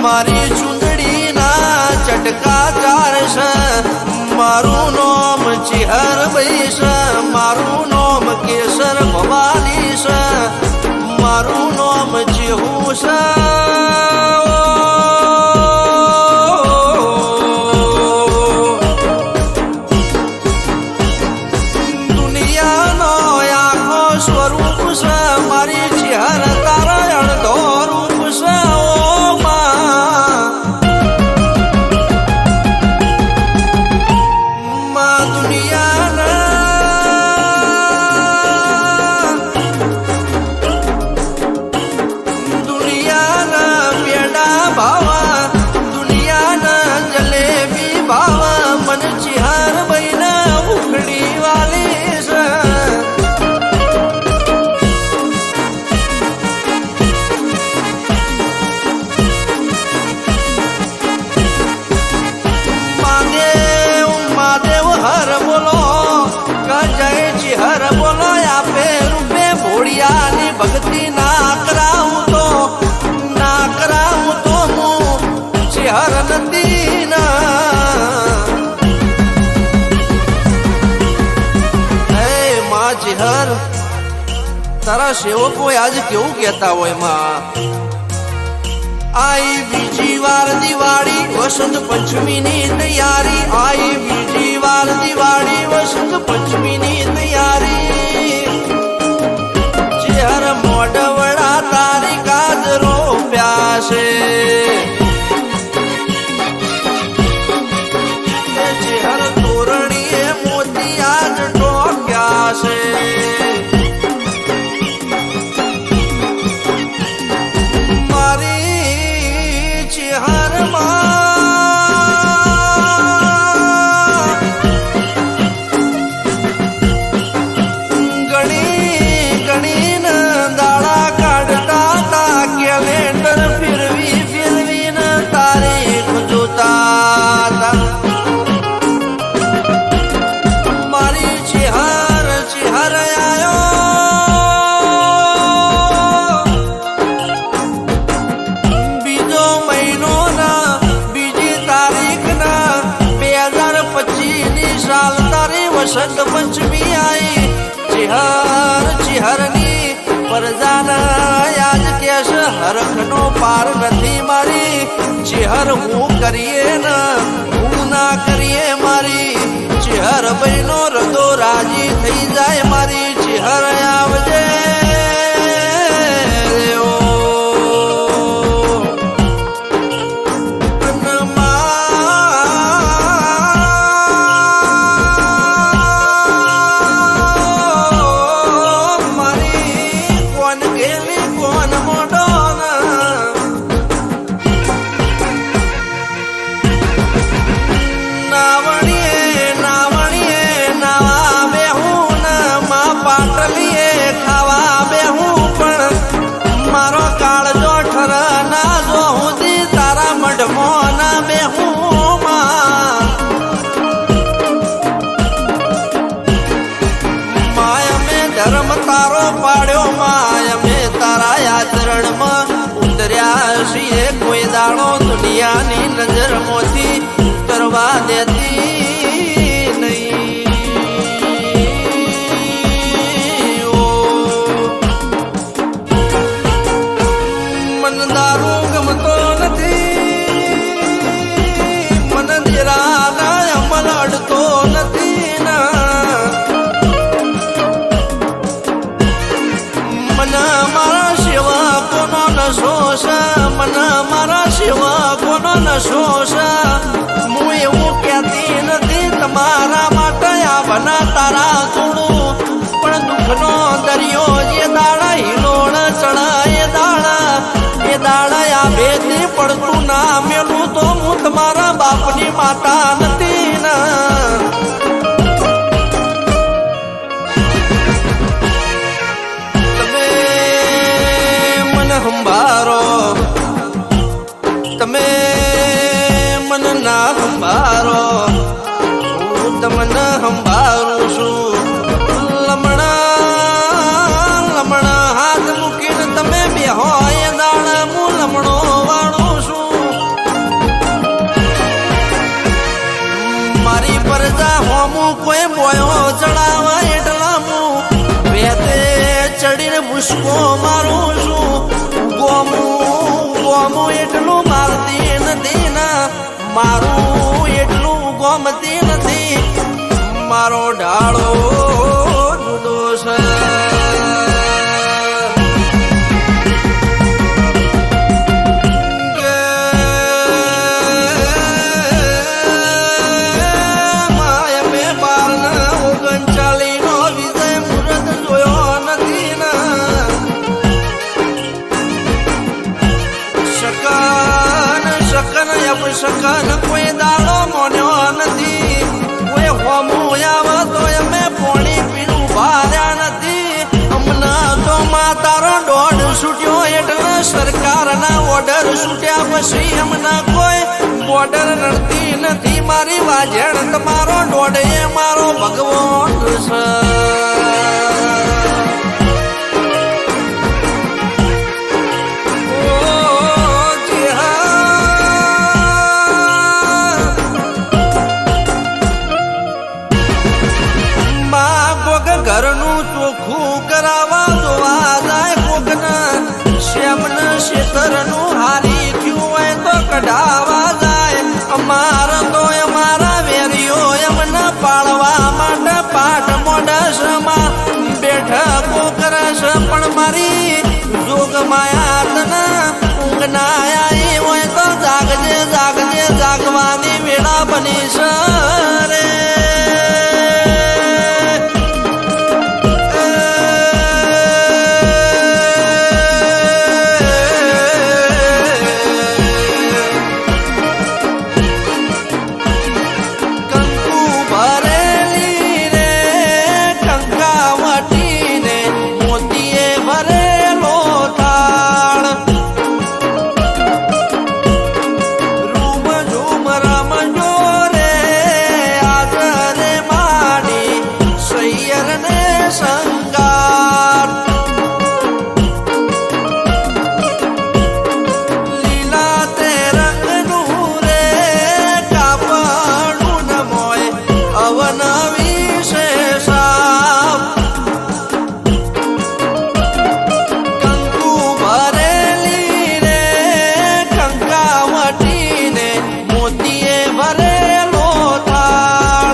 મારી ચૂંદડી ના ચટકા ચારશે મારું નામ ચિહર ભાઈ છે મારું નામ કેસર ભવાની છે મારું નામ ચેહું છે દુનિયાનો આખો સ્વરૂપ છે મારી ચિહર તારા અડધો રૂપ છે ભક્તિ ના કરાવું તો હું ચિહર નદી માં ચિહર તારા સેવકો આજ કેવું કહેતા હોય માં આઈ બીજી વાર દિવાળી વસંત પંચમી ની તૈયારી આઈ બીજી વાર દિવાળી વસંત પંચમી ની તૈયારી ચિહર મોઢવડા તારી ગાજરો પ્યાસે ચિહર તોરણીએ મોતી આજ ટોક્યા છે મારી ચિહર વસંત પંચમી આઈ ચિહરની પરજાના યાદ કેશ હરખનો પાર નથી મારી ચિહર હું કરીએ ને હું ના કરીએ મારી ચિહર બહેનો રદો રાજી થઈ જાય મારી ચિહર આવજે ધર્મ તારો પાડ્યો માય મેં તારા આચરણમાં ઉતર્યા છીએ કોઈ દાડો દુનિયાની નજર મોથી કરવા દેતી નહીં મન દારૂ ગમતો નથી મન દેરાના અમલ અડતો નથી મારા સેવકોનો નશો છે મને મારા સેવકોનો નશો છે હું એવું કહેતી નથી તમારા માટે આ બના તારા થોડું પણ દુઃખનો દરિયો જે દાડા હિલોણ ચડાય એ દાડા આ ભેદી પડતું ના મેલું તો હું તમારા બાપની માતા નથી ના તમે મન ના સંભારો હું તમને સંભાળું છું કોઈ બોયો ચડાવા એટલા હું વેતે ચડીને પુષ્પો મારું છું ગોમું એટલું મારતી નથી ના મારું એટલું ગોમતી નથી મારો ઢાળો જુદો છે શકન કોઈ દાડો મોન્યો નથી કોઈ હોમું આવે તો અમે પોણી પીનું ભાર્યા નથી હમણાં તો માતારો દોઢ છૂટ્યો એટલે સરકારના ઓર્ડર છૂટ્યા પછી હમણાં કોઈ બોર્ડર રડતી નથી મારી વાજણ તમારો દોઢ એ મારો ભગવાન છે ઘરનું ચોખ્ખું કરાવવા જોવા જાય કોકના શ્યામના ક્ષેત્રનું